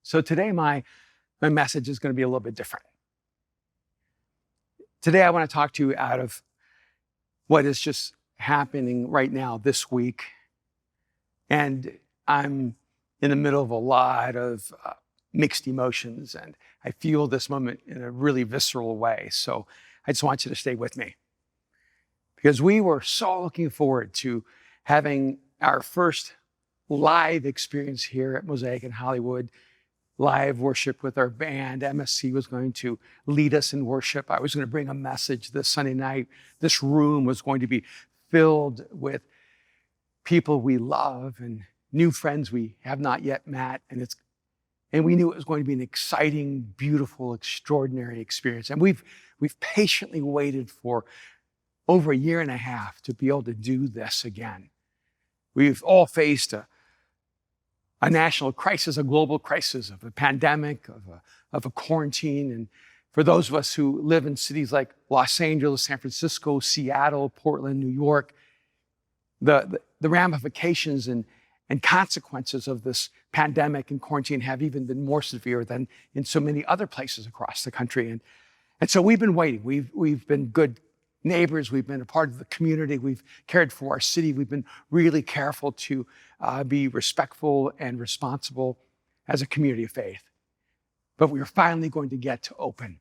So today my message is going to be a little bit different. Today I want to talk to you out of what is just happening right now this week. And I'm in the middle of a lot of mixed emotions, and I feel this moment in a really visceral way. So I just want you to stay with me, because we were so looking forward to having our first live experience here at Mosaic in Hollywood, live worship with our band. MSC was going to lead us in worship. I was going to bring a message this Sunday night. This room was going to be filled with people we love and new friends we have not yet met. And we knew it was going to be an exciting, beautiful, extraordinary experience. And we've patiently waited for over a year and a half to be able to do this again. We've all faced a national crisis, a global crisis of a pandemic, of a quarantine. And for those of us who live in cities like Los Angeles, San Francisco, Seattle, Portland, New York, the ramifications and consequences of this pandemic and quarantine have even been more severe than in so many other places across the country. And so we've been waiting. We've been good neighbors. We've been a part of the community. We've cared for our city. We've been really careful to be respectful and responsible as a community of faith. But we are finally going to get to open.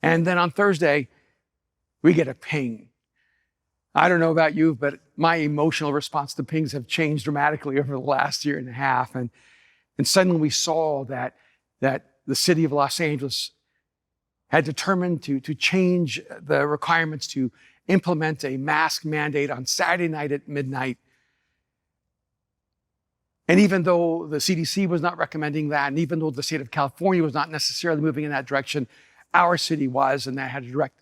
And then on Thursday, we get a ping. I don't know about you, but my emotional response to pings have changed dramatically over the last year and a half. And suddenly we saw that the city of Los Angeles had determined to change the requirements to implement a mask mandate on Saturday night at midnight. And even though the CDC was not recommending that, and even though the state of California was not necessarily moving in that direction, our city was, and that had a direct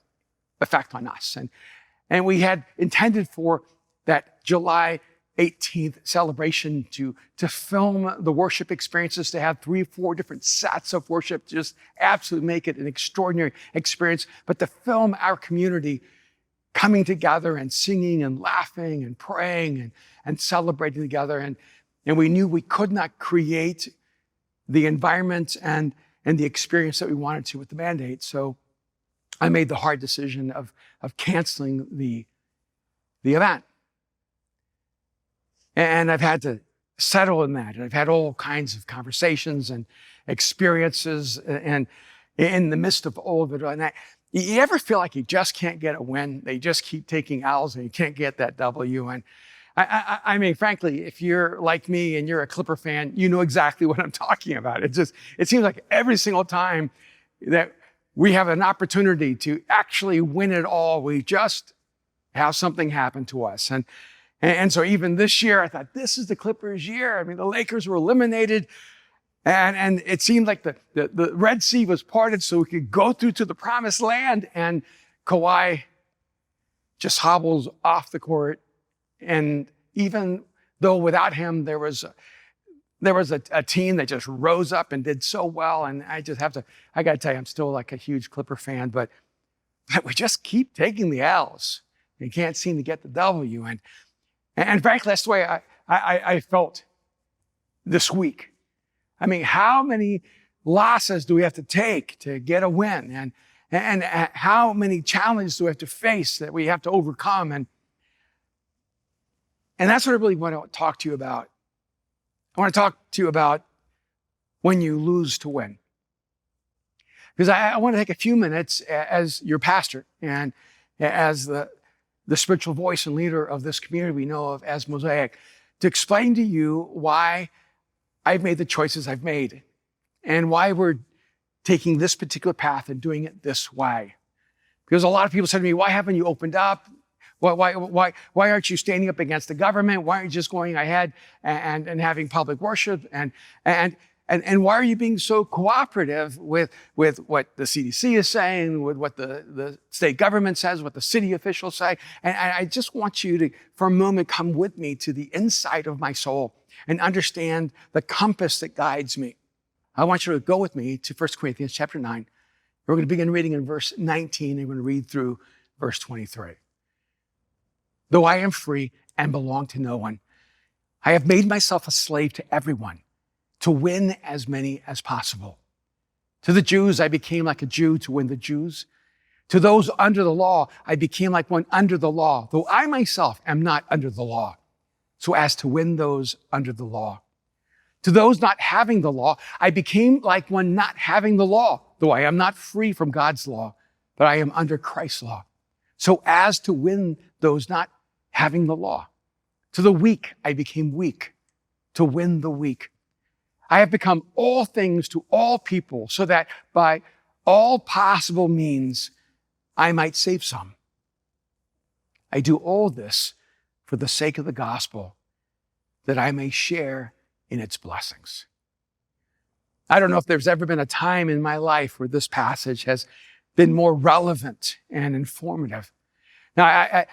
effect on us. And we had intended for that July 18th celebration to film the worship experiences, to have 3 or 4 different sets of worship, just absolutely make it an extraordinary experience, but to film our community coming together and singing and laughing and praying and celebrating together. And we knew we could not create the environment and the experience that we wanted to with the mandate. So I made the hard decision of canceling the event. And I've had to settle in that. And I've had all kinds of conversations and experiences. And in the midst of all of it, you ever feel like you just can't get a win? They just keep taking L's and you can't get that W. And I mean, frankly, if you're like me and you're a Clipper fan, you know exactly what I'm talking about. It seems like every single time that we have an opportunity to actually win it all, we just have something happen to us. And so even this year, I thought, this is the Clippers' year. I mean, the Lakers were eliminated, and it seemed like the Red Sea was parted so we could go through to the promised land, and Kawhi just hobbles off the court. And even though without him, there was a team that just rose up and did so well. And I got to tell you, I'm still like a huge Clipper fan, but we just keep taking the L's. You can't seem to get the W. And frankly, that's the way I felt this week. I mean, how many losses do we have to take to get a win? And how many challenges do we have to face that we have to overcome? And that's what I really want to talk to you about. I want to talk to you about when you lose to win. Because I want to take a few minutes as your pastor and as the spiritual voice and leader of this community we know of as Mosaic, to explain to you why I've made the choices I've made and why we're taking this particular path and doing it this way. Because a lot of people said to me, why haven't you opened up? Why aren't you standing up against the government? Why aren't you just going ahead and having public worship? And why are you being so cooperative with what the CDC is saying, with what the state government says, what the city officials say? And I just want you to, for a moment, come with me to the inside of my soul and understand the compass that guides me. I want you to go with me to 1 Corinthians chapter 9. We're going to begin reading in verse 19, and we're going to read through verse 23. Though I am free and belong to no one, I have made myself a slave to everyone, to win as many as possible. To the Jews, I became like a Jew to win the Jews. To those under the law, I became like one under the law, though I myself am not under the law, so as to win those under the law. To those not having the law, I became like one not having the law, though I am not free from God's law, but I am under Christ's law, so as to win those not having the law. To the weak, I became weak to win the weak. I have become all things to all people so that by all possible means, I might save some. I do all this for the sake of the gospel, that I may share in its blessings. I don't know if there's ever been a time in my life where this passage has been more relevant and informative. Now,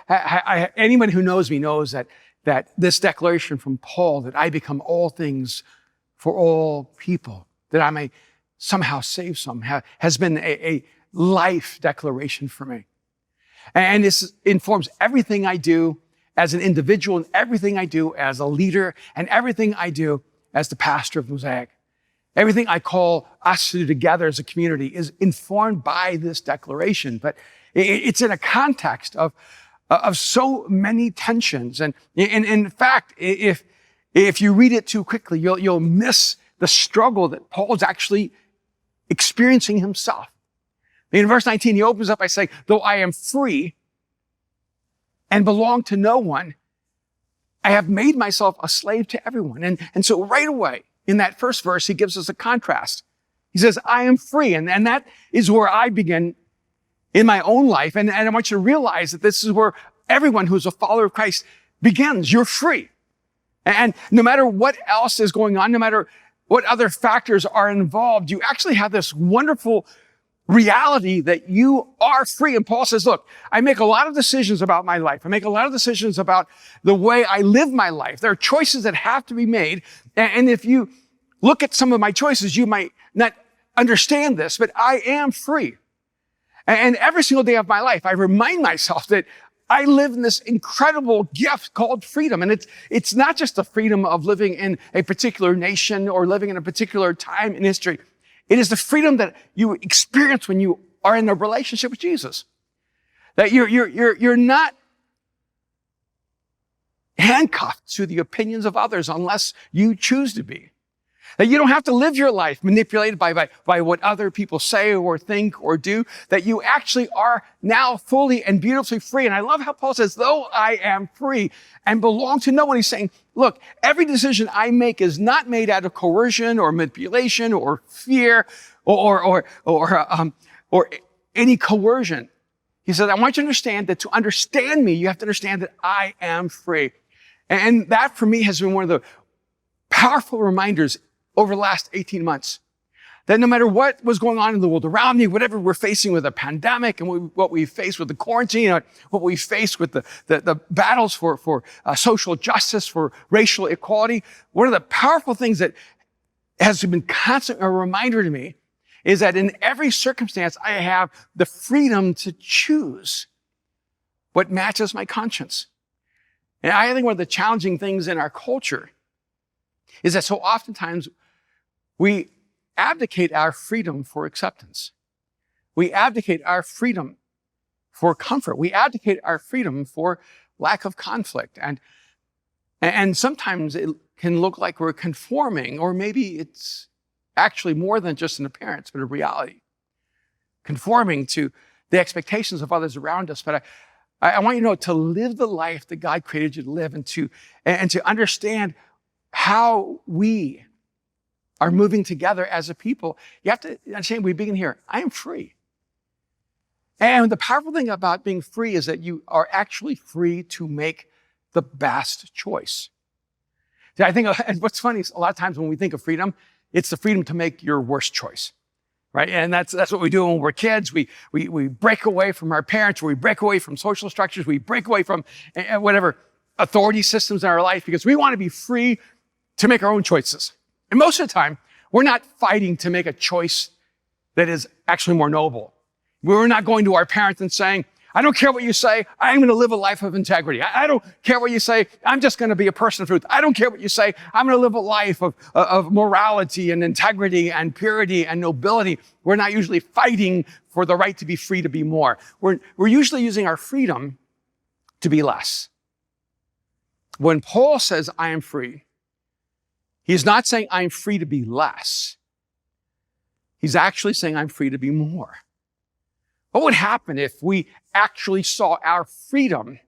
anyone who knows me knows that this declaration from Paul, that I become all things for all people, that I may somehow save some, has been a life declaration for me. And this informs everything I do as an individual and everything I do as a leader and everything I do as the pastor of Mosaic. Everything I call us to do together as a community is informed by this declaration, but it's in a context of so many tensions. And in fact, if you read it too quickly, you'll miss the struggle that Paul's actually experiencing himself. In verse 19, he opens up by saying, though I am free and belong to no one, I have made myself a slave to everyone. And so right away, in that first verse, he gives us a contrast. He says, I am free. And that is where I begin in my own life. And I want you to realize that this is where everyone who's a follower of Christ begins. You're free. And no matter what else is going on, no matter what other factors are involved, you actually have this wonderful reality that you are free. And Paul says, look, I make a lot of decisions about my life. I make a lot of decisions about the way I live my life. There are choices that have to be made. And if you look at some of my choices, you might not understand this, but I am free. And every single day of my life, I remind myself that I live in this incredible gift called freedom. And it's not just the freedom of living in a particular nation or living in a particular time in history. It is the freedom that you experience when you are in a relationship with Jesus. That you're not handcuffed to the opinions of others unless you choose to be. That you don't have to live your life manipulated by what other people say or think or do. That you actually are now fully and beautifully free. And I love how Paul says, though I am free and belong to no one, he's saying, look, every decision I make is not made out of coercion or manipulation or fear or any coercion. He said, I want you to understand that to understand me, you have to understand that I am free. And that for me has been one of the powerful reminders over the last 18 months, that no matter what was going on in the world around me, whatever we're facing with a pandemic and what we face with the quarantine, what we face with the battles for social justice, for racial equality, one of the powerful things that has been constantly a reminder to me is that in every circumstance, I have the freedom to choose what matches my conscience. And I think one of the challenging things in our culture is that so oftentimes we abdicate our freedom for acceptance. We abdicate our freedom for comfort. We abdicate our freedom for lack of conflict. And sometimes it can look like we're conforming, or maybe it's actually more than just an appearance, but a reality. Conforming to the expectations of others around us. But I want you to know, to live the life that God created you to live and to understand how we are moving together as a people, you have to understand we begin here. I am free. And the powerful thing about being free is that you are actually free to make the best choice. See, I think what's funny is a lot of times when we think of freedom, it's the freedom to make your worst choice, right? And that's what we do when we're kids. We break away from our parents, or we break away from social structures, we break away from whatever authority systems in our life because we want to be free to make our own choices. And most of the time, we're not fighting to make a choice that is actually more noble. We're not going to our parents and saying, I don't care what you say. I'm going to live a life of integrity. I don't care what you say. I'm just going to be a person of truth. I don't care what you say. I'm going to live a life of morality and integrity and purity and nobility. We're not usually fighting for the right to be free to be more. We're usually using our freedom to be less. When Paul says, I am free, he's not saying I'm free to be less. He's actually saying I'm free to be more. What would happen if we actually saw our freedom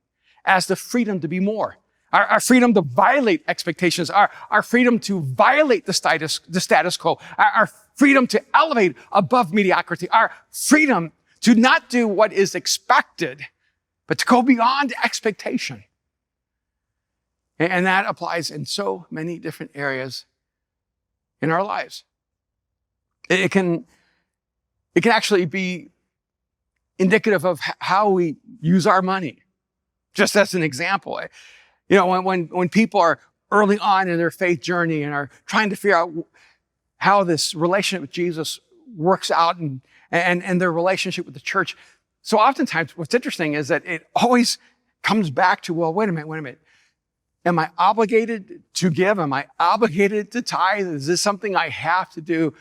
as the freedom to be more? Our freedom to violate expectations, our freedom to violate the status quo, our freedom to elevate above mediocrity, our freedom to not do what is expected, but to go beyond expectation. And that applies in so many different areas in our lives. It can actually be indicative of how we use our money. Just as an example, when people are early on in their faith journey and are trying to figure out how this relationship with Jesus works out and their relationship with the church. So oftentimes what's interesting is that it always comes back to, well, wait a minute. Am I obligated to give? Am I obligated to tithe? Is this something I have to do?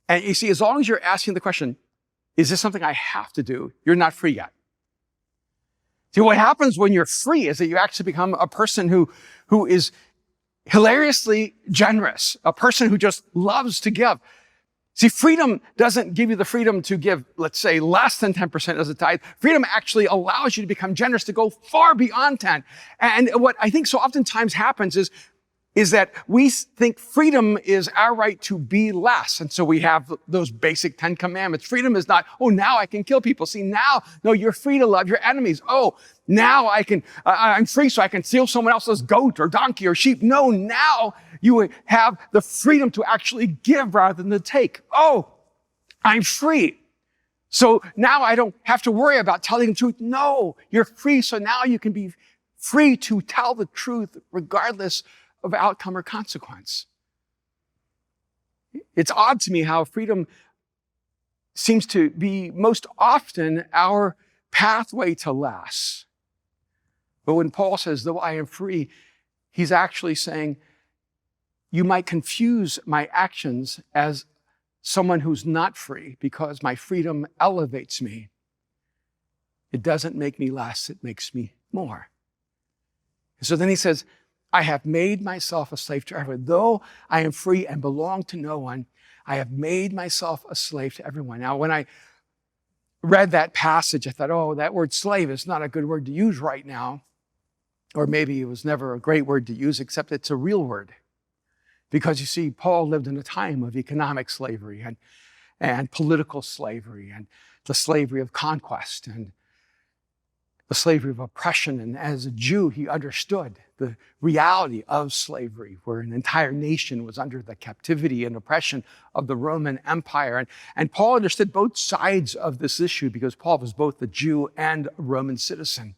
And you see, as long as you're asking the question, is this something I have to do? You're not free yet. See, what happens when you're free is that you actually become a person who is hilariously generous, a person who just loves to give. See, freedom doesn't give you the freedom to give, let's say, less than 10% as a tithe. Freedom actually allows you to become generous, to go far beyond 10. And what I think so oftentimes happens is that we think freedom is our right to be less. And so we have those basic 10 commandments. Freedom is not, oh, now I can kill people. See, no, you're free to love your enemies. Oh, now I'm free so I can steal someone else's goat or donkey or sheep. No, now you have the freedom to actually give rather than to take. Oh, I'm free. So now I don't have to worry about telling the truth. No, you're free. So now you can be free to tell the truth regardless of outcome or consequence. It's odd to me how freedom seems to be most often our pathway to less. But when Paul says, though I am free, he's actually saying, you might confuse my actions as someone who's not free because my freedom elevates me. It doesn't make me less, it makes me more. And so then he says, I have made myself a slave to everyone. Though I am free and belong to no one, I have made myself a slave to everyone. Now, when I read that passage, I thought, oh, that word slave is not a good word to use right now. Or maybe it was never a great word to use, except it's a real word. Because you see, Paul lived in a time of economic slavery and political slavery and the slavery of conquest and the slavery of oppression. And as a Jew, he understood the reality of slavery, where an entire nation was under the captivity and oppression of the Roman Empire. And Paul understood both sides of this issue because Paul was both a Jew and a Roman citizen.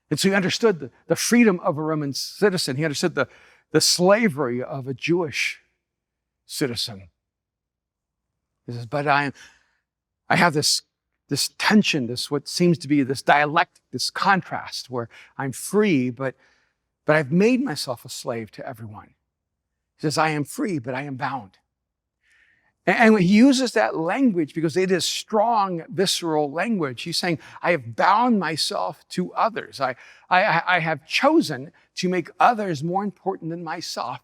And so he understood the freedom of a Roman citizen. He understood the slavery of a Jewish citizen. He says, but I have this tension, what seems to be this dialectic, this contrast where I'm free, but I've made myself a slave to everyone. He says, I am free, but I am bound. And he uses that language because it is strong, visceral language. He's saying, I have bound myself to others. I have chosen to make others more important than myself.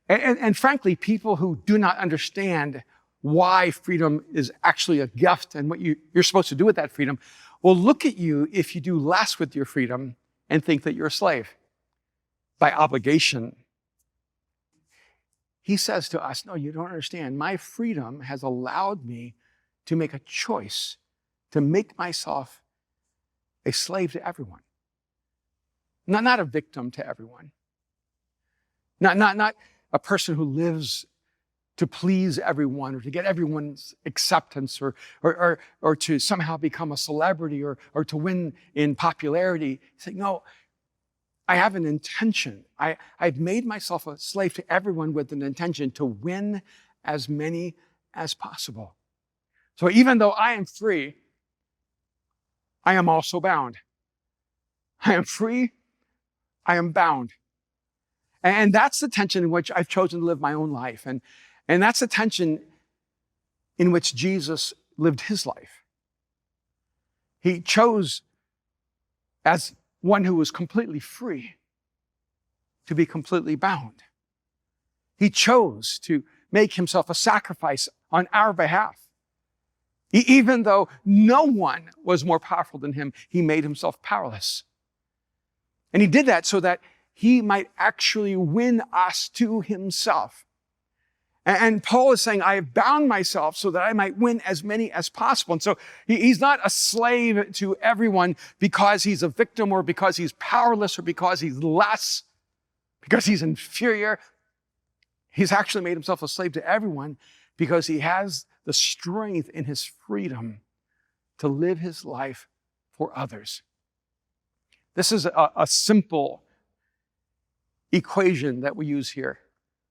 And frankly, people who do not understand why freedom is actually a gift and what you're supposed to do with that freedom will look at you if you do less with your freedom and think that you're a slave by obligation. He says to us, no, you don't understand. My freedom has allowed me to make a choice to make myself a slave to everyone. Not a victim to everyone. Not a person who lives to please everyone or to get everyone's acceptance or to somehow become a celebrity or to win in popularity. He's saying, no, I have an intention. I've made myself a slave to everyone with an intention to win as many as possible. So even though I am free, I am also bound. I am free. I am bound. And that's the tension in which I've chosen to live my own life. And that's the tension in which Jesus lived his life. He chose, as one who was completely free, to be completely bound. He chose to make himself a sacrifice on our behalf. Even though no one was more powerful than him, he made himself powerless. And he did that so that he might actually win us to himself. And Paul is saying, I have bound myself so that I might win as many as possible. And so he's not a slave to everyone because he's a victim or because he's powerless or because he's less, because he's inferior. He's actually made himself a slave to everyone because he has the strength in his freedom to live his life for others. This is a simple equation that we use here,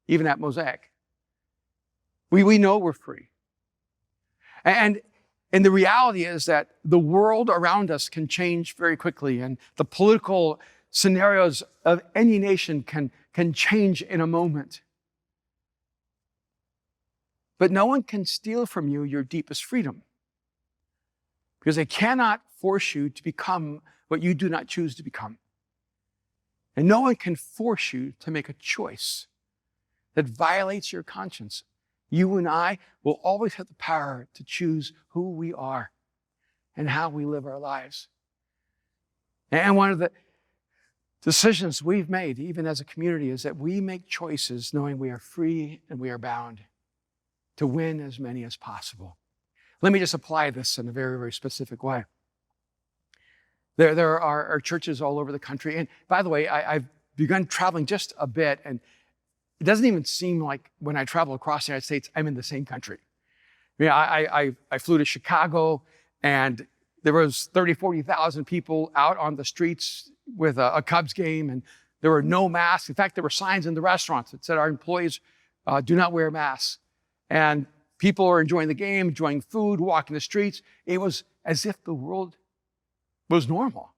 even at Mosaic. We know we're free. And the reality is that the world around us can change very quickly, and the political scenarios of any nation can change in a moment. But no one can steal from you your deepest freedom, because they cannot force you to become what you do not choose to become. And no one can force you to make a choice that violates your conscience. You and I will always have the power to choose who we are and how we live our lives. And one of the decisions we've made, even as a community, is that we make choices knowing we are free and we are bound to win as many as possible. Let me just apply this in a very, very specific way. There are churches all over the country. And by the way, I've begun traveling just a bit, and it doesn't even seem like when I travel across the United States, I'm in the same country. I flew to Chicago, and there was 30,000, 40,000 people out on the streets with a Cubs game, and there were no masks. In fact, there were signs in the restaurants that said our employees do not wear masks. And people are enjoying the game, enjoying food, walking the streets. It was as if the world was normal.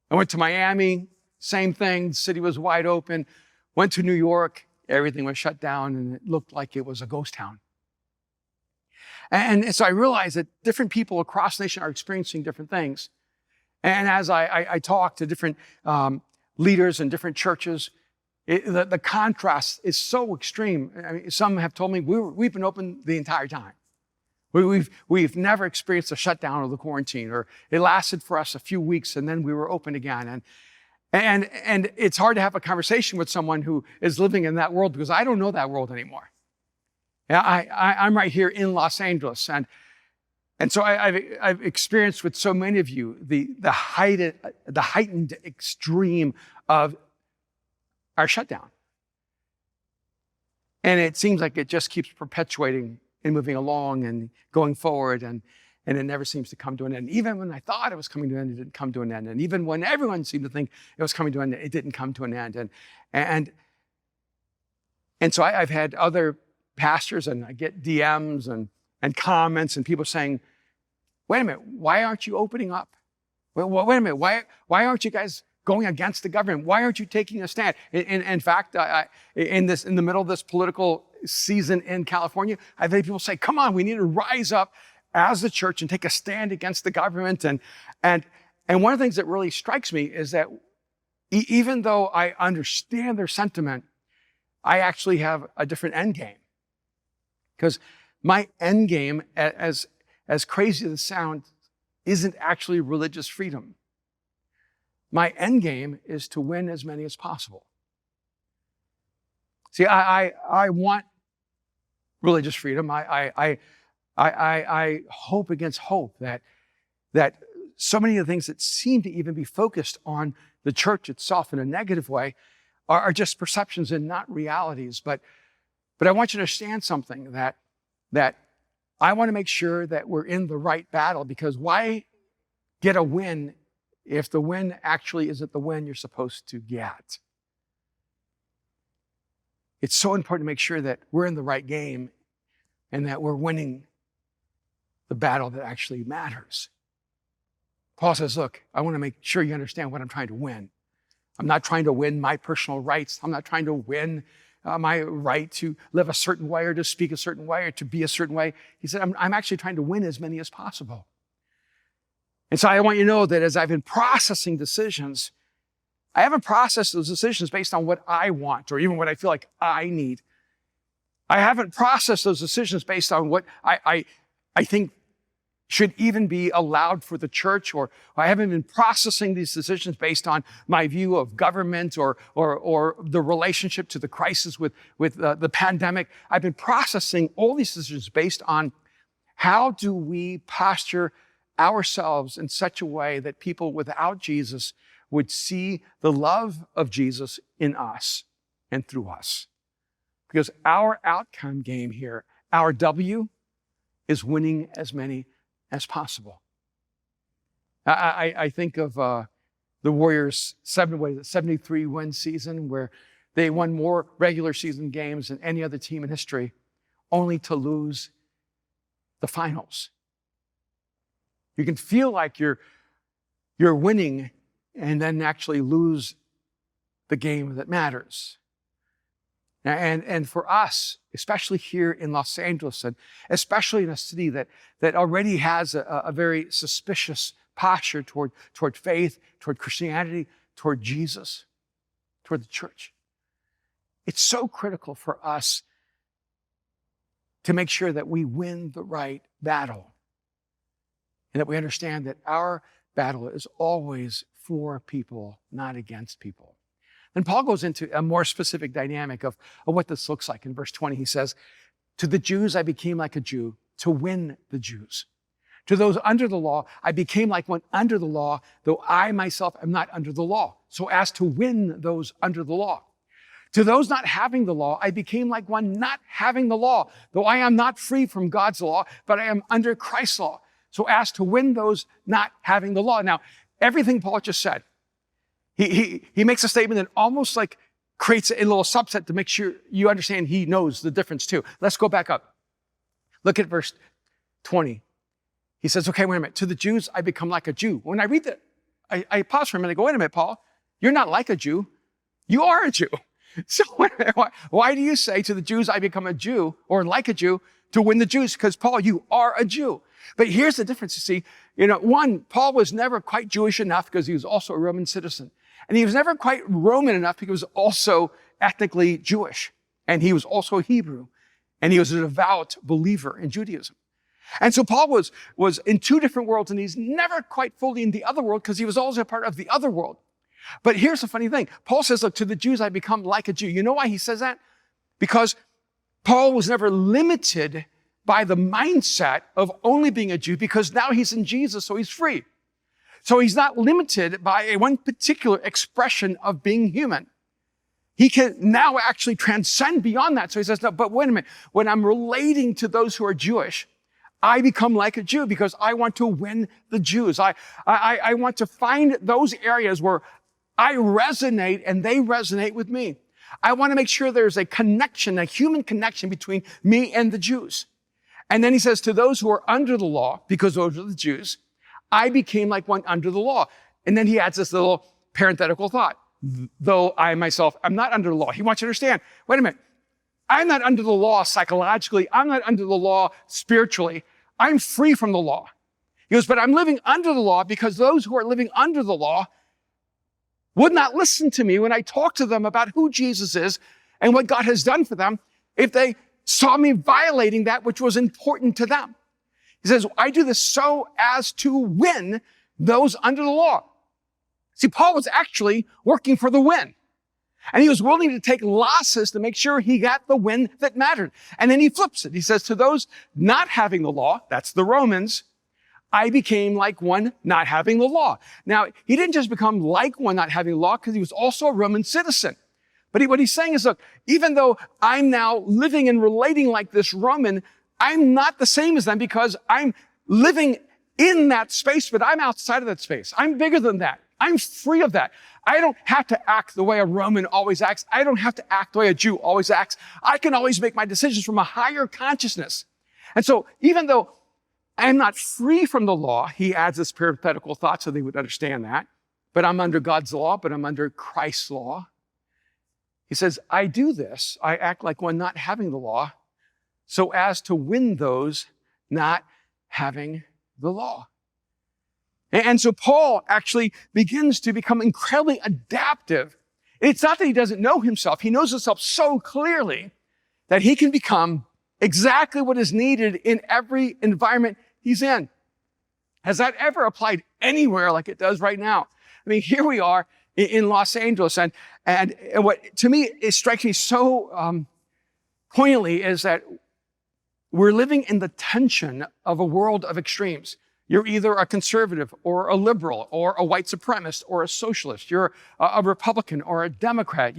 I went to Miami, same thing, the city was wide open. Went to New York, everything was shut down, and it looked like it was a ghost town. And so I realized that different people across the nation are experiencing different things. And as I talk to different leaders in different churches, the contrast is so extreme. I mean, some have told me we've been open the entire time. We've never experienced a shutdown or the quarantine, or it lasted for us a few weeks and then we were open again. And it's hard to have a conversation with someone who is living in that world because I don't know that world anymore. I'm right here in Los Angeles, and so I've experienced with so many of you the heightened extreme of our shutdown, and it seems like it just keeps perpetuating and moving along and going forward, and it never seems to come to an end. Even when I thought it was coming to an end, it didn't come to an end. And even when everyone seemed to think it was coming to an end, it didn't come to an end. And so I've had other pastors, and I get DMs and comments and people saying, wait a minute, why aren't you opening up? Well, wait a minute, why aren't you guys going against the government? Why aren't you taking a stand? In fact, in the middle of this political season in California, I've had people say, come on, we need to rise up as the church and take a stand against the government. And one of the things that really strikes me is that even though I understand their sentiment, I actually have a different end game. Because my end game, as crazy as it sounds, isn't actually religious freedom. My end game is to win as many as possible. See, I want religious freedom. I hope against hope that so many of the things that seem to even be focused on the church itself in a negative way are just perceptions and not realities. But I want you to understand something, that I want to make sure that we're in the right battle, because why get a win if the win actually isn't the win you're supposed to get? It's so important to make sure that we're in the right game and that we're winning the battle that actually matters. Paul says, look, I want to make sure you understand what I'm trying to win. I'm not trying to win my personal rights. I'm not trying to win my right to live a certain way or to speak a certain way or to be a certain way. He said, I'm actually trying to win as many as possible. And so I want you to know that as I've been processing decisions, I haven't processed those decisions based on what I want or even what I feel like I need. I haven't processed those decisions based on what I think should even be allowed for the church, or I haven't been processing these decisions based on my view of government or the relationship to the crisis with the pandemic. I've been processing all these decisions based on how do we posture ourselves in such a way that people without Jesus would see the love of Jesus in us and through us. Because our outcome game here, our W, is winning as many as possible. I think of the Warriors' 73-win season where they won more regular season games than any other team in history, only to lose the finals. You can feel like you're winning and then actually lose the game that matters. And for us, especially here in Los Angeles, and especially in a city that already has a very suspicious posture toward faith, toward Christianity, toward Jesus, toward the church, it's so critical for us to make sure that we win the right battle and that we understand that our battle is always for people, not against people. And Paul goes into a more specific dynamic of what this looks like. In verse 20, he says, to the Jews, I became like a Jew to win the Jews. To those under the law, I became like one under the law, though I myself am not under the law, so as to win those under the law. To those not having the law, I became like one not having the law, though I am not free from God's law, but I am under Christ's law, so as to win those not having the law. Now, everything Paul just said, he makes a statement that almost like creates a little subset to make sure you understand he knows the difference too. Let's go back up. Look at verse 20. He says, okay, wait a minute. To the Jews, I become like a Jew. When I read that, I pause for a minute and go, wait a minute, Paul, you're not like a Jew. You are a Jew. So why do you say to the Jews, I become a Jew or like a Jew to win the Jews? Because Paul, you are a Jew. But here's the difference, you see. One, Paul was never quite Jewish enough because he was also a Roman citizen. And he was never quite Roman enough because he was also ethnically Jewish. And he was also Hebrew. And he was a devout believer in Judaism. And so Paul was in two different worlds, and he's never quite fully in the other world because he was also a part of the other world. But here's the funny thing. Paul says, look, to the Jews, I become like a Jew. You know why he says that? Because Paul was never limited by the mindset of only being a Jew because now he's in Jesus, so he's free. So he's not limited by one particular expression of being human. He can now actually transcend beyond that. So he says, no, but wait a minute. When I'm relating to those who are Jewish, I become like a Jew because I want to win the Jews. I want to find those areas where I resonate and they resonate with me. I want to make sure there's a connection, a human connection between me and the Jews. And then he says, to those who are under the law, because those are the Jews, I became like one under the law. And then he adds this little parenthetical thought. Though I myself am not under the law. He wants you to understand, wait a minute. I'm not under the law psychologically. I'm not under the law spiritually. I'm free from the law. He goes, but I'm living under the law because those who are living under the law would not listen to me when I talk to them about who Jesus is and what God has done for them if they saw me violating that which was important to them. He says, I do this so as to win those under the law. See, Paul was actually working for the win. And he was willing to take losses to make sure he got the win that mattered. And then he flips it. He says, to those not having the law, that's the Romans, I became like one not having the law. Now, he didn't just become like one not having the law because he was also a Roman citizen. But what he's saying is, look, even though I'm now living and relating like this Roman, I'm not the same as them because I'm living in that space, but I'm outside of that space. I'm bigger than that. I'm free of that. I don't have to act the way a Roman always acts. I don't have to act the way a Jew always acts. I can always make my decisions from a higher consciousness. And so even though I am not free from the law. He adds this parenthetical thought so they would understand that. But I'm under God's law, but I'm under Christ's law. He says, I do this. I act like one not having the law so as to win those not having the law. And so Paul actually begins to become incredibly adaptive. It's not that he doesn't know himself. He knows himself so clearly that he can become exactly what is needed in every environment he's in. Has that ever applied anywhere like it does right now? I mean, here we are in Los Angeles, and what to me it strikes me so poignantly is that we're living in the tension of a world of extremes. You're either a conservative or a liberal or a white supremacist or a socialist. You're a Republican or a Democrat.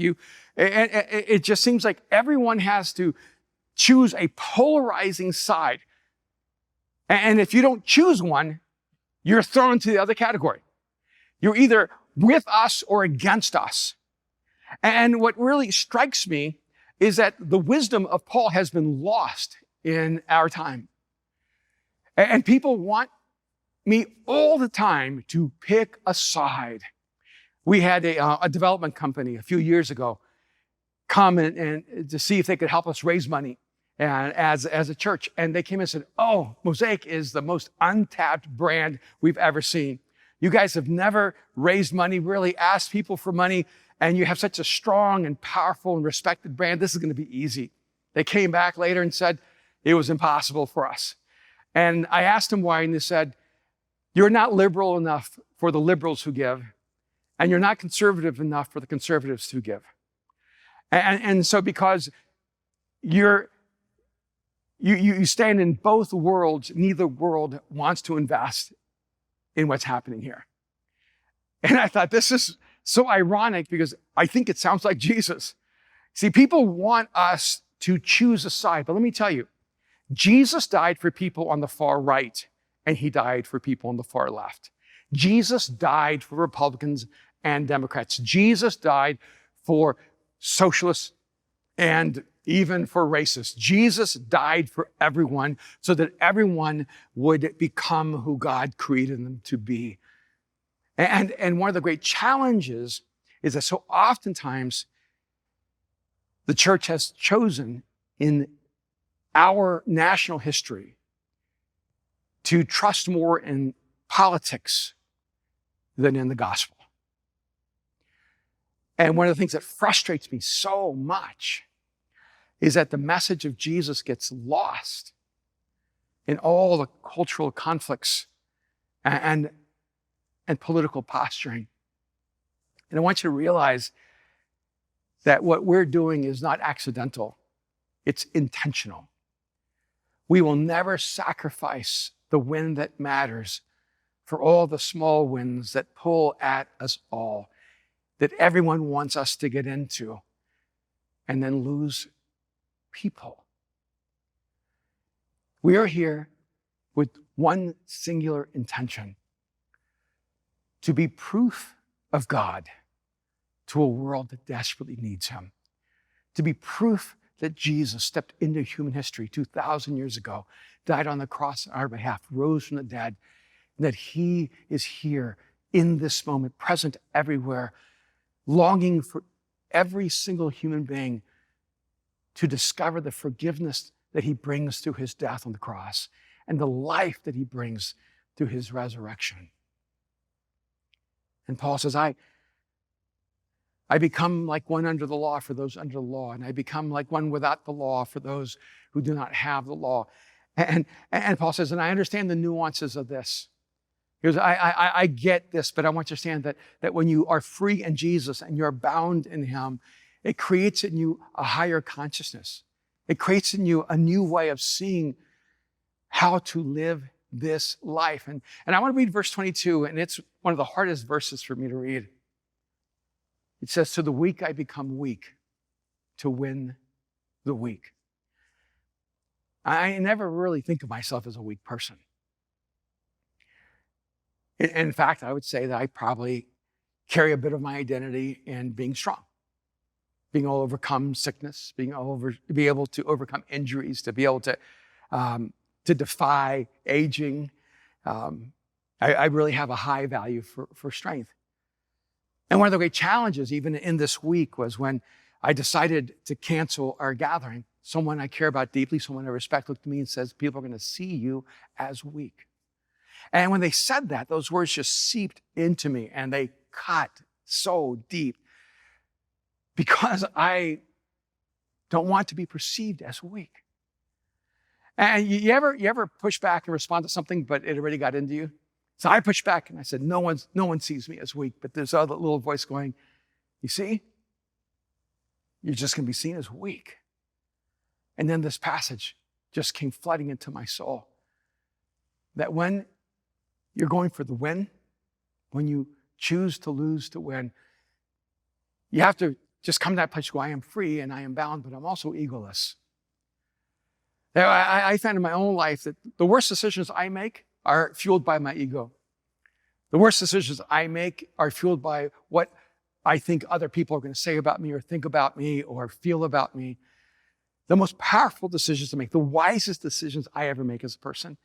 It just seems like everyone has to choose a polarizing side. And if you don't choose one, you're thrown into the other category. You're either with us or against us. And what really strikes me is that the wisdom of Paul has been lost in our time. And people want me all the time to pick a side. We had a development company a few years ago come and to see if they could help us raise money and as a church. And they came and said, oh, Mosaic is the most untapped brand we've ever seen. You guys have never raised money, really asked people for money, and you have such a strong and powerful and respected brand. This is going to be easy. They came back later and said it was impossible for us. And I asked them why, and they said, you're not liberal enough for the liberals who give, and you're not conservative enough for the conservatives who give. And so because you stand in both worlds, neither world wants to invest in what's happening here. And I thought, this is so ironic because I think it sounds like Jesus. See, people want us to choose a side, but let me tell you, Jesus died for people on the far right, and he died for people on the far left. Jesus died for Republicans and Democrats. Jesus died for socialists and even for racists. Jesus died for everyone so that everyone would become who God created them to be. And one of the great challenges is that so oftentimes the church has chosen in our national history to trust more in politics than in the gospel. And one of the things that frustrates me so much is that the message of Jesus gets lost in all the cultural conflicts and political posturing. And I want you to realize that what we're doing is not accidental, it's intentional. We will never sacrifice the win that matters for all the small wins that pull at us all, that everyone wants us to get into, and then lose people. We are here with one singular intention: to be proof of God to a world that desperately needs him, to be proof that Jesus stepped into human history 2,000 years ago, died on the cross on our behalf, rose from the dead, and that he is here in this moment, present everywhere, longing for every single human being to discover the forgiveness that he brings through his death on the cross and the life that he brings through his resurrection. And Paul says, I become like one under the law for those under the law, and I become like one without the law for those who do not have the law. And Paul says, and I understand the nuances of this. He goes, I get this, but I want you to understand that when you are free in Jesus and you're bound in him, it creates in you a higher consciousness. It creates in you a new way of seeing how to live this life. And I want to read verse 22, and it's one of the hardest verses for me to read. It says, to the weak I become weak to win the weak. I never really think of myself as a weak person. In fact, I would say that I probably carry a bit of my identity in being strong, being able to overcome sickness, be able to overcome injuries, to be able to to defy aging. I really have a high value for strength. And one of the great challenges, even in this week, was when I decided to cancel our gathering. Someone I care about deeply, someone I respect, looked at me and says, people are going to see you as weak. And when they said that, those words just seeped into me and they cut so deep because I don't want to be perceived as weak. And you ever push back and respond to something, but it already got into you? So I pushed back and I said, no one sees me as weak, but there's other little voice going, you see, you're just going to be seen as weak. And then this passage just came flooding into my soul. That when you're going for the win, when you choose to lose to win, you have to just come to that place where I am free and I am bound, but I'm also egoless. Now, I found in my own life that the worst decisions I make are fueled by my ego. The worst decisions I make are fueled by what I think other people are going to say about me or think about me or feel about me. The most powerful decisions to make, the wisest decisions I ever make as a person,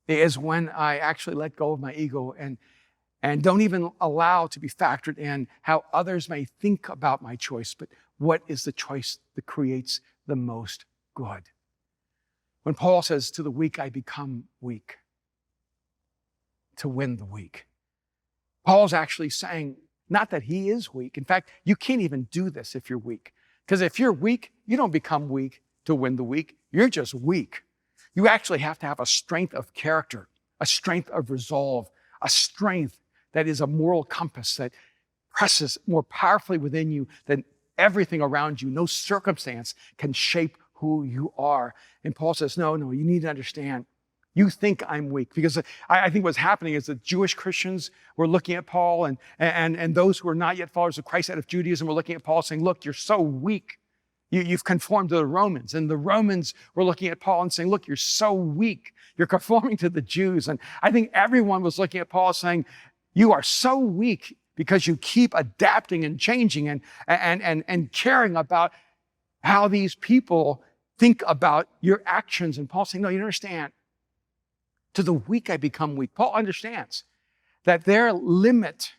is when I actually let go of my ego and don't even allow to be factored in how others may think about my choice, but what is the choice that creates the most good. When Paul says, to the weak I become weak, to win the weak. Paul's actually saying, not that he is weak. In fact, you can't even do this if you're weak. Because if you're weak, you don't become weak to win the weak. You're just weak. You actually have to have a strength of character, a strength of resolve, a strength that is a moral compass that presses more powerfully within you than everything around you. No circumstance can shape who you are. And Paul says, no, you need to understand. You think I'm weak. Because I think what's happening is that Jewish Christians were looking at Paul and those who are not yet followers of Christ out of Judaism were looking at Paul saying, look, you're so weak. You've conformed to the Romans. And the Romans were looking at Paul and saying, look, you're so weak. You're conforming to the Jews. And I think everyone was looking at Paul saying, you are so weak because you keep adapting and changing and caring about how these people think about your actions. And Paul's saying, no, you don't understand. To the weak I become weak. Paul understands that their limited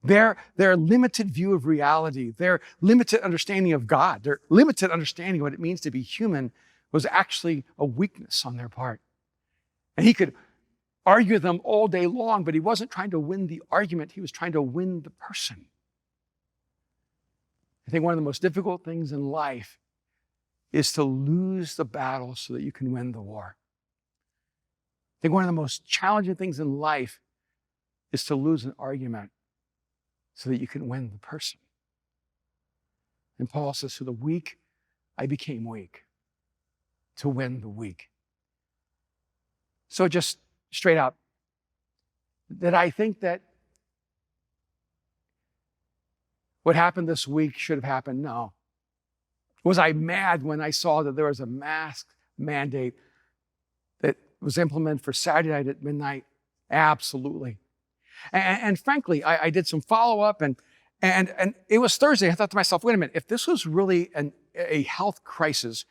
view of reality, their limited understanding of God, their limited understanding of what it means to be human was actually a weakness on their part. And he could argue them all day long, but he wasn't trying to win the argument. He was trying to win the person. I think one of the most difficult things in life is to lose the battle so that you can win the war. I think one of the most challenging things in life is to lose an argument so that you can win the person. And Paul says, to the weak, I became weak to win the weak. So just straight up, that I think that what happened this week should have happened? No. Was I mad when I saw that there was a mask mandate that was implemented for Saturday night at midnight? Absolutely. And frankly, I did some follow-up and it was Thursday. I thought to myself, wait a minute, if this was really a health crisis,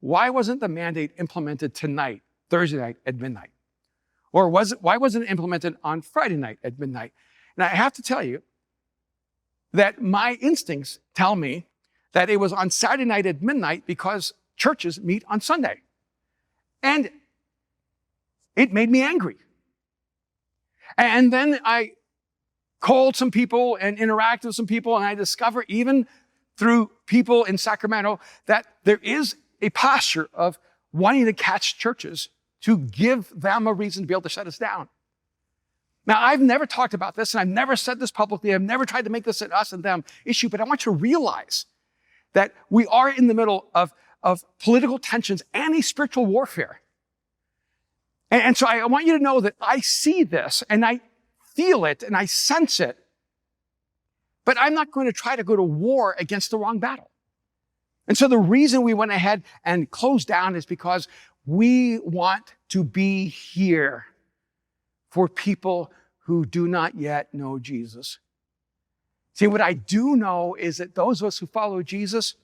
why wasn't the mandate implemented tonight, Thursday night at midnight? Or why wasn't it implemented on Friday night at midnight? And I have to tell you that my instincts tell me that it was on Saturday night at midnight because churches meet on Sunday. And it made me angry. And then I called some people and interacted with some people, and I discovered, even through people in Sacramento, that there is a posture of wanting to catch churches to give them a reason to be able to shut us down. Now, I've never talked about this, and I've never said this publicly. I've never tried to make this an us and them issue, but I want you to realize that we are in the middle of political tensions and a spiritual warfare. And so I want you to know that I see this, and I feel it, and I sense it, but I'm not going to try to go to war against the wrong battle. And so the reason we went ahead and closed down is because we want to be here for people who do not yet know Jesus. See, what I do know is that those of us who follow Jesus,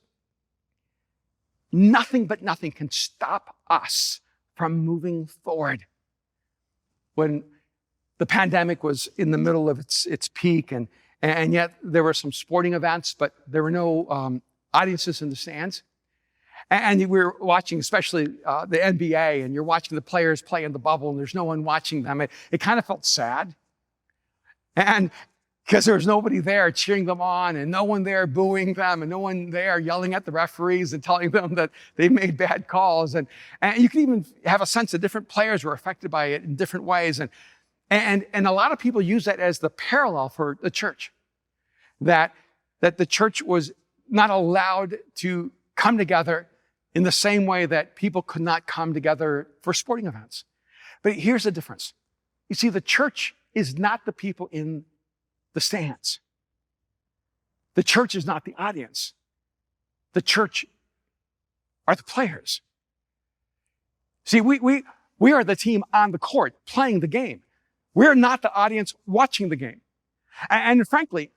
nothing but nothing can stop us from moving forward. When the pandemic was in the middle of its peak, and yet there were some sporting events, but there were no audiences in the stands. And we were watching, especially the NBA, and you're watching the players play in the bubble, and there's no one watching them. It kind of felt sad. And because there was nobody there cheering them on, and no one there booing them, and no one there yelling at the referees and telling them that they made bad calls. And you can even have a sense that different players were affected by it in different ways. And a lot of people use that as the parallel for the church, that the church was not allowed to come together in the same way that people could not come together for sporting events. But here's the difference. You see, the church is not the people in the stands. The church is not the audience. The church are the players. See, we are the team on the court playing the game. We're not the audience watching the game. And frankly,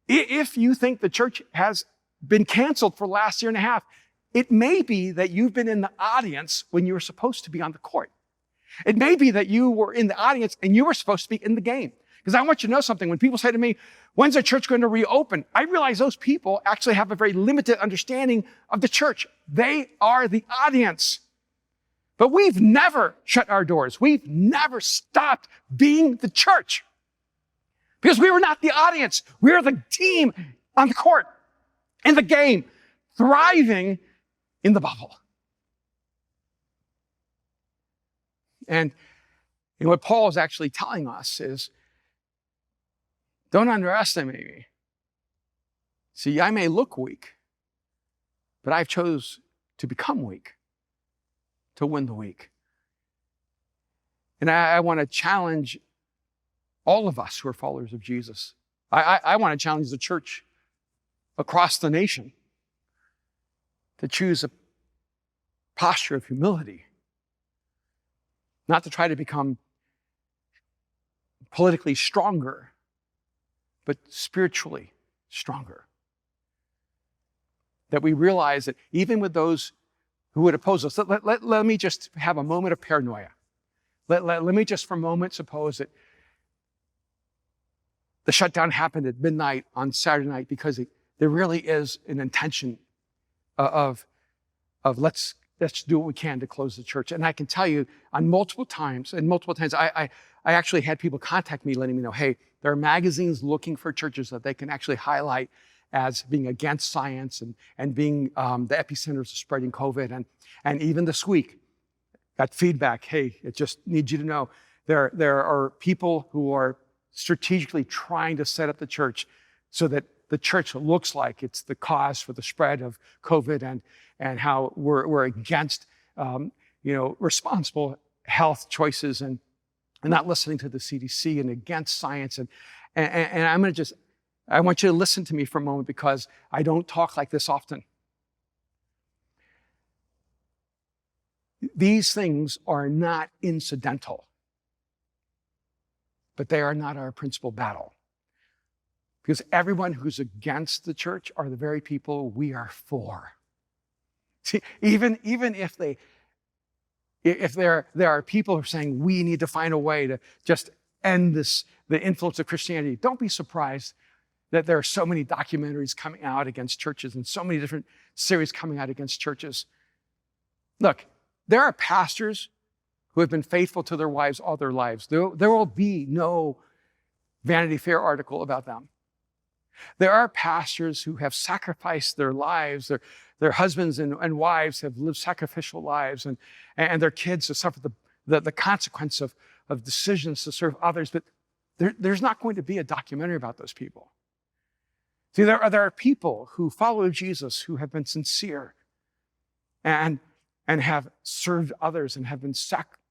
if you think the church has been canceled for the last year and a half, it may be that you've been in the audience when you were supposed to be on the court. It may be that you were in the audience and you were supposed to be in the game. Because I want you to know something. When people say to me, when's the church going to reopen? I realize those people actually have a very limited understanding of the church. They are the audience. But we've never shut our doors. We've never stopped being the church. Because we were not the audience. We are the team on the court, in the game, thriving in the bubble. And what Paul is actually telling us is, don't underestimate me. See, I may look weak, but I've chose to become weak, to win the week. And I want to challenge all of us who are followers of Jesus. I want to challenge the church across the nation to choose a posture of humility, not to try to become politically stronger, but spiritually stronger. That we realize that even with those who would oppose us, let me just have a moment of paranoia. Let me just for a moment suppose that the shutdown happened at midnight on Saturday night because there really is an intention of let's do what we can to close the church. And I can tell you on multiple times, I actually had people contact me letting me know, hey, there are magazines looking for churches that they can actually highlight as being against science and being the epicenters of spreading COVID. And even this week, got feedback, hey, it just needs you to know, there are people who are strategically trying to set up the church so that the church looks like it's the cause for the spread of COVID and how we're against responsible health choices and not listening to the CDC and against science. And I want you to listen to me for a moment because I don't talk like this often. These things are not incidental, but they are not our principal battle. Because everyone who's against the church are the very people we are for. See, even if there are people who are saying we need to find a way to just end the influence of Christianity, don't be surprised that there are so many documentaries coming out against churches and so many different series coming out against churches. Look, there are pastors who have been faithful to their wives all their lives. There will be no Vanity Fair article about them. There are pastors who have sacrificed their lives. Their husbands and wives have lived sacrificial lives, and their kids have suffered the consequence of decisions to serve others. But there's not going to be a documentary about those people. See, there are people who follow Jesus who have been sincere and have served others and have been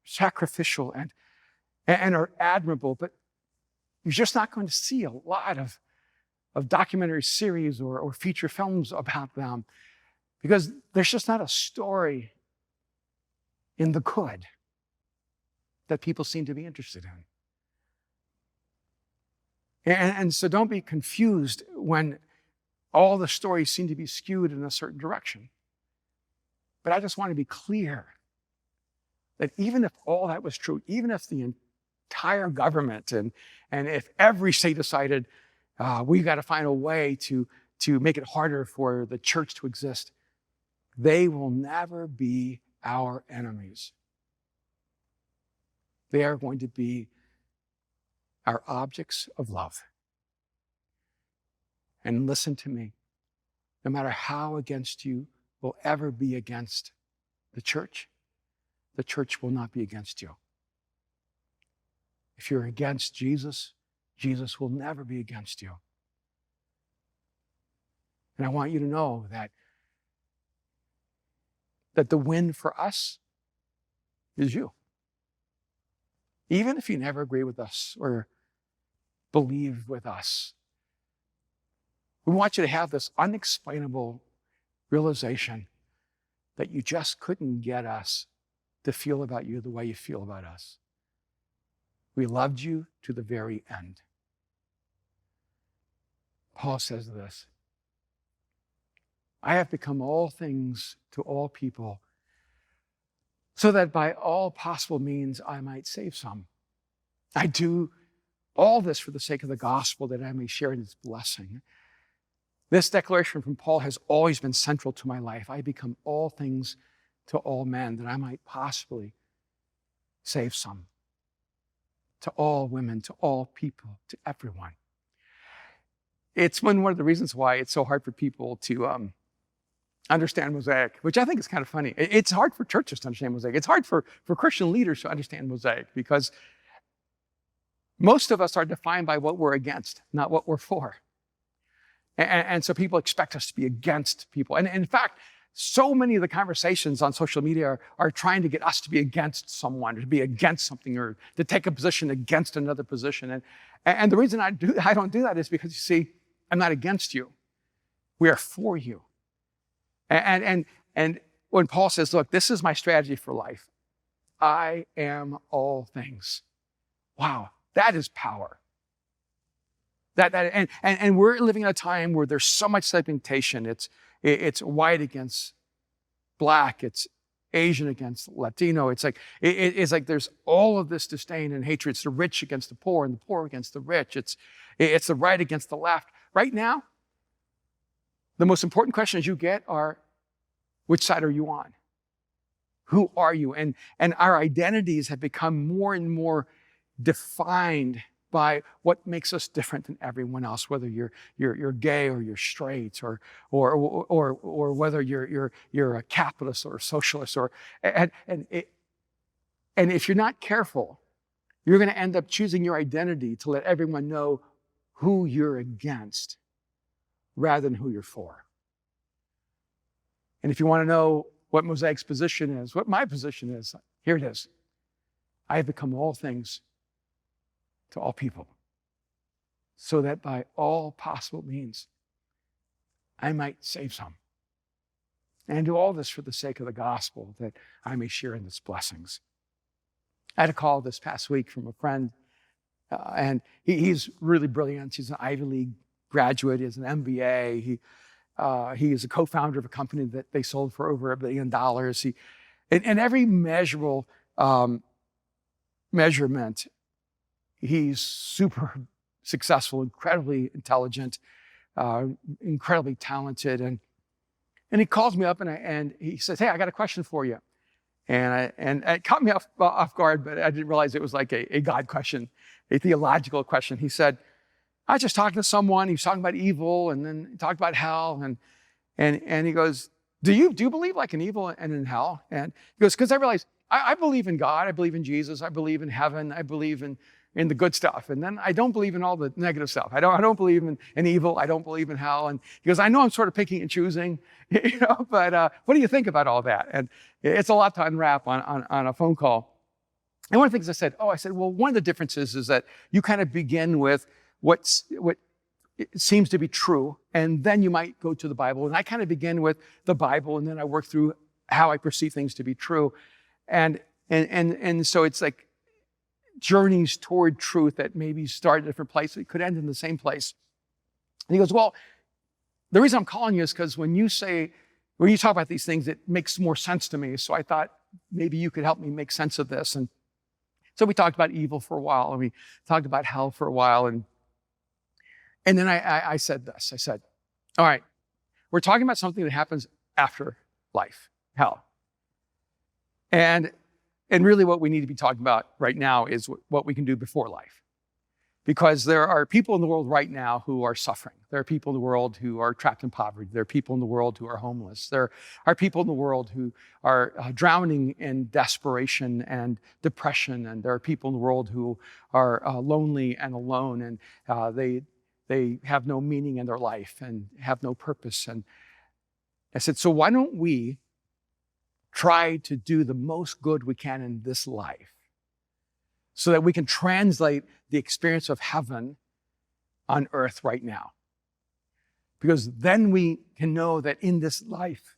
sacrificial and are admirable. But you're just not going to see a lot of documentary series or feature films about them because there's just not a story in the good that people seem to be interested in. And so don't be confused when all the stories seem to be skewed in a certain direction. But I just want to be clear that even if all that was true, even if the entire government and if every state decided we've got to find a way to make it harder for the church to exist, they will never be our enemies. They are going to be our objects of love. And listen to me, no matter how against you will ever be against the church will not be against you. If you're against Jesus, Jesus will never be against you. And I want you to know that the win for us is you. Even if you never agree with us or believe with us, we want you to have this unexplainable realization that you just couldn't get us to feel about you the way you feel about us. We loved you to the very end. Paul says this, I have become all things to all people, so that by all possible means I might save some. I do all this for the sake of the gospel, that I may share in its blessing. This declaration from Paul has always been central to my life. I become all things to all men, that I might possibly save some. To all women, to all people, to everyone. It's one of the reasons why it's so hard for people to understand Mosaic, which I think is kind of funny. It's hard for churches to understand Mosaic. It's hard for Christian leaders to understand Mosaic, because most of us are defined by what we're against, not what we're for. And so people expect us to be against people. And in fact, so many of the conversations on social media are trying to get us to be against someone, or to be against something, or to take a position against another position. And the reason I don't do that is because, you see, I'm not against you. We are for you. And when Paul says, look, this is my strategy for life. I am all things. Wow, that is power. And we're living in a time where there's so much segmentation. It's white against black. It's Asian against Latino. It's like there's all of this disdain and hatred. It's the rich against the poor and the poor against the rich. It's the right against the left. Right now, the most important questions you get are, which side are you on? Who are you? And our identities have become more and more defined by what makes us different than everyone else, whether you're gay or you're straight, or whether you're a capitalist or a socialist, and if you're not careful, you're going to end up choosing your identity to let everyone know who you're against rather than who you're for. And if you want to know what Mosaic's position is, what my position is, here it is. I have become all things to all people, so that by all possible means I might save some. And do all this for the sake of the gospel, that I may share in its blessings. I had a call this past week from a friend, and he's really brilliant. He's an Ivy League graduate. He has an MBA. He is a co-founder of a company that they sold for over $1 billion. In every measurable measurement, he's super successful, incredibly intelligent, incredibly talented. And he calls me up and he says, hey, I got a question for you. And it caught me off guard, but I didn't realize it was like a God question, a theological question. He said, I was just talking to someone, he was talking about evil, and then he talked about hell, and he goes, do you believe like in evil and in hell? And he goes, because I realize I believe in God, I believe in Jesus, I believe in heaven, I believe in the good stuff. And then I don't believe in all the negative stuff. I don't believe in evil. I don't believe in hell. And he goes, I know I'm sort of picking and choosing, but what do you think about all that? And it's a lot to unwrap on a phone call. And one of the things I said, well, one of the differences is that you kind of begin with what seems to be true, and then you might go to the Bible. And I kind of begin with the Bible, and then I work through how I perceive things to be true. And so it's like journeys toward truth that maybe start at a different place. It could end in the same place. And he goes, well, the reason I'm calling you is because when you talk about these things, it makes more sense to me. So I thought maybe you could help me make sense of this. And so we talked about evil for a while, and we talked about hell for a while. And then I said this. I said, all right, we're talking about something that happens after life, hell. And really what we need to be talking about right now is what we can do before life. Because there are people in the world right now who are suffering. There are people in the world who are trapped in poverty. There are people in the world who are homeless. There are people in the world who are drowning in desperation and depression. And there are people in the world who are lonely and alone, and they have no meaning in their life and have no purpose. And I said, so why don't we try to do the most good we can in this life, so that we can translate the experience of heaven on earth right now? Because then we can know that in this life,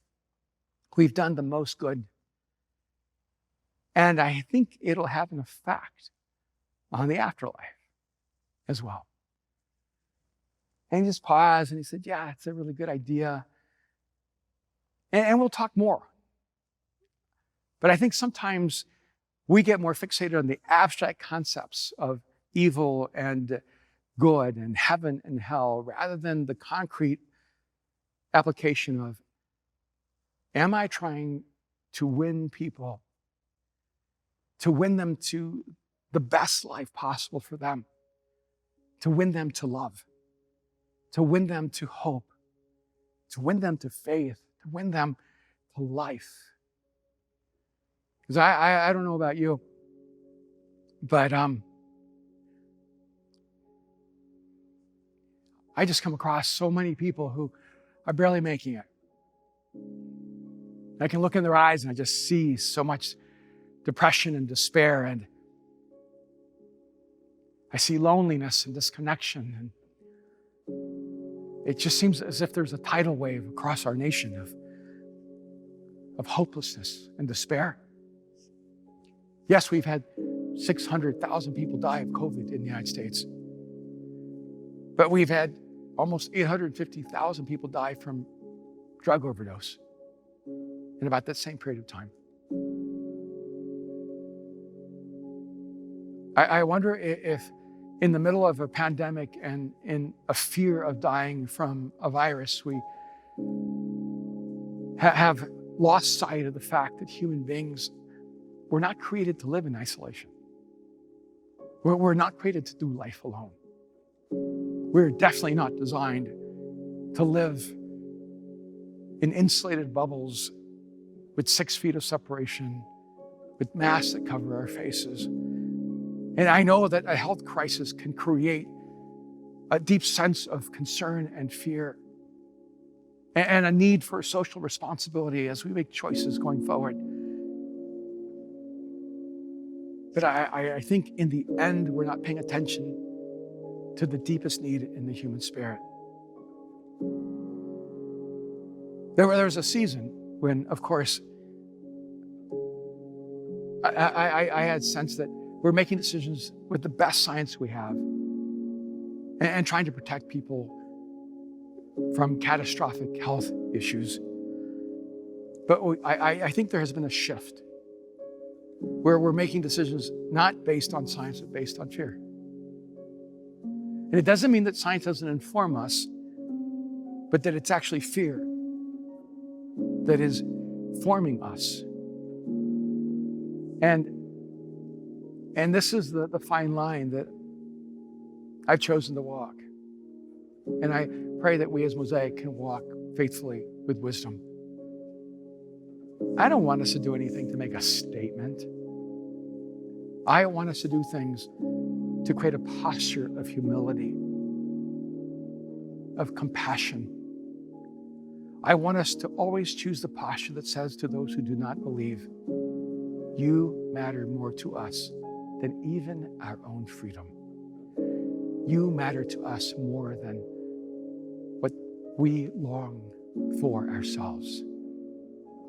we've done the most good. And I think it'll have an effect on the afterlife as well. And he just paused and he said, yeah, it's a really good idea. And we'll talk more. But I think sometimes we get more fixated on the abstract concepts of evil and good and heaven and hell, rather than the concrete application of, am I trying to win people, to win them to the best life possible for them, to win them to love, to win them to hope, to win them to faith, to win them to life? Because I don't know about you, but I just come across so many people who are barely making it. I can look in their eyes and I just see so much depression and despair, and I see loneliness and disconnection, and it just seems as if there's a tidal wave across our nation of hopelessness and despair. Yes, we've had 600,000 people die of COVID in the United States, but we've had almost 850,000 people die from drug overdose in about that same period of time. I wonder if in the middle of a pandemic and in a fear of dying from a virus, we have lost sight of the fact that human beings were not created to live in isolation. We're not created to do life alone. We're definitely not designed to live in insulated bubbles with 6 feet of separation, with masks that cover our faces. And I know that a health crisis can create a deep sense of concern and fear, and a need for social responsibility as we make choices going forward. But I think in the end, we're not paying attention to the deepest need in the human spirit. There was a season when, of course, I had sense that we're making decisions with the best science we have and trying to protect people from catastrophic health issues. But I think there has been a shift where we're making decisions not based on science, but based on fear. And it doesn't mean that science doesn't inform us, but that it's actually fear that is forming us. And this is the fine line that I've chosen to walk. And I pray that we as Mosaic can walk faithfully with wisdom. I don't want us to do anything to make a statement. I want us to do things to create a posture of humility, of compassion. I want us to always choose the posture that says to those who do not believe, you matter more to us than even our own freedom. You matter to us more than what we long for ourselves.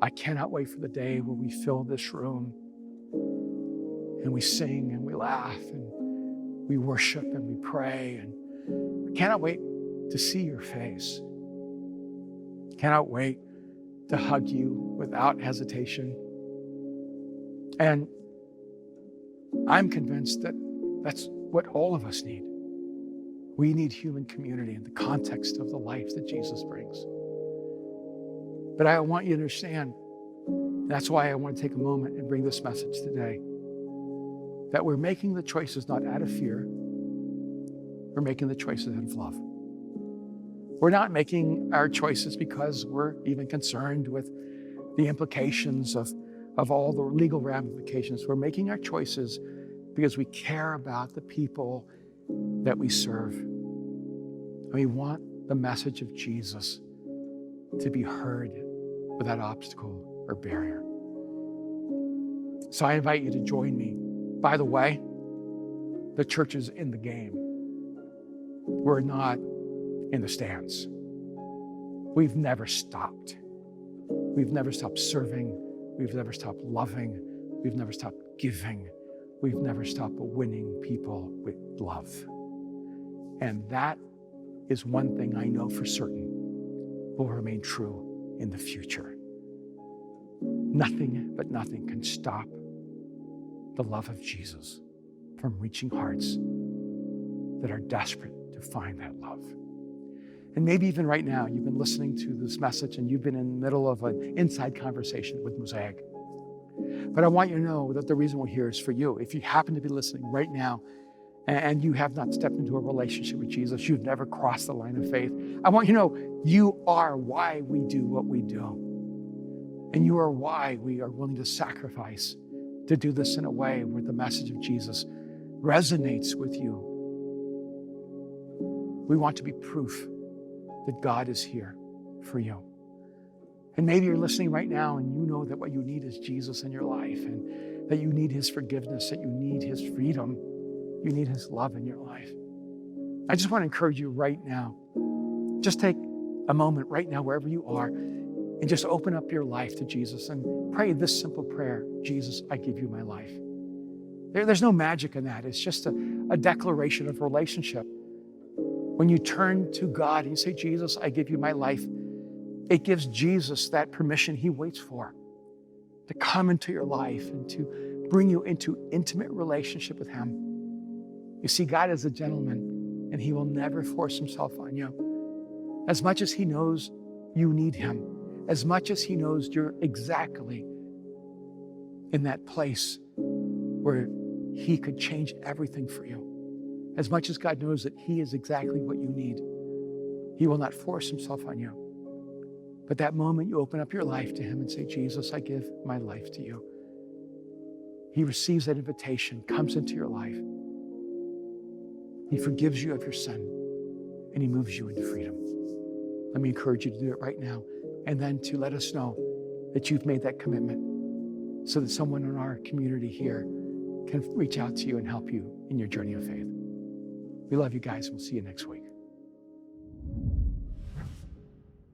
I cannot wait for the day where we fill this room and we sing and we laugh and we worship and we pray, and I cannot wait to see your face. Cannot wait to hug you without hesitation. And I'm convinced that that's what all of us need. We need human community in the context of the life that Jesus brings. But I want you to understand, that's why I want to take a moment and bring this message today, that we're making the choices not out of fear, we're making the choices out of love. We're not making our choices because we're even concerned with the implications of all the legal ramifications. We're making our choices because we care about the people that we serve. And we want the message of Jesus to be heard without obstacle or barrier. So I invite you to join me. By the way, the church is in the game. We're not in the stands. We've never stopped. We've never stopped serving. We've never stopped loving. We've never stopped giving. We've never stopped winning people with love. And that is one thing I know for certain will remain true in the future. Nothing but nothing can stop the love of Jesus from reaching hearts that are desperate to find that love. And maybe even right now, you've been listening to this message and you've been in the middle of an inside conversation with Mosaic. But I want you to know that the reason we're here is for you. If you happen to be listening right now and you have not stepped into a relationship with Jesus, you've never crossed the line of faith, I want you to know you are why we do what we do. And you are why we are willing to sacrifice to do this in a way where the message of Jesus resonates with you. We want to be proof that God is here for you. And maybe you're listening right now and you know that what you need is Jesus in your life, and that you need his forgiveness, that you need his freedom, you need his love in your life. I just want to encourage you right now, just take a moment right now, wherever you are, and just open up your life to Jesus and pray this simple prayer: Jesus, I give you my life. There's no magic in that. It's just a declaration of relationship. When you turn to God and you say, Jesus, I give you my life, it gives Jesus that permission he waits for to come into your life and to bring you into intimate relationship with him. You see, God is a gentleman and he will never force himself on you. As much as he knows you need him, as much as he knows you're exactly in that place where he could change everything for you, as much as God knows that he is exactly what you need, he will not force himself on you. But that moment you open up your life to him and say, Jesus, I give my life to you. He receives that invitation, comes into your life. He forgives you of your sin, and he moves you into freedom. Let me encourage you to do it right now, and then to let us know that you've made that commitment so that someone in our community here can reach out to you and help you in your journey of faith. We love you guys. We'll see you next week.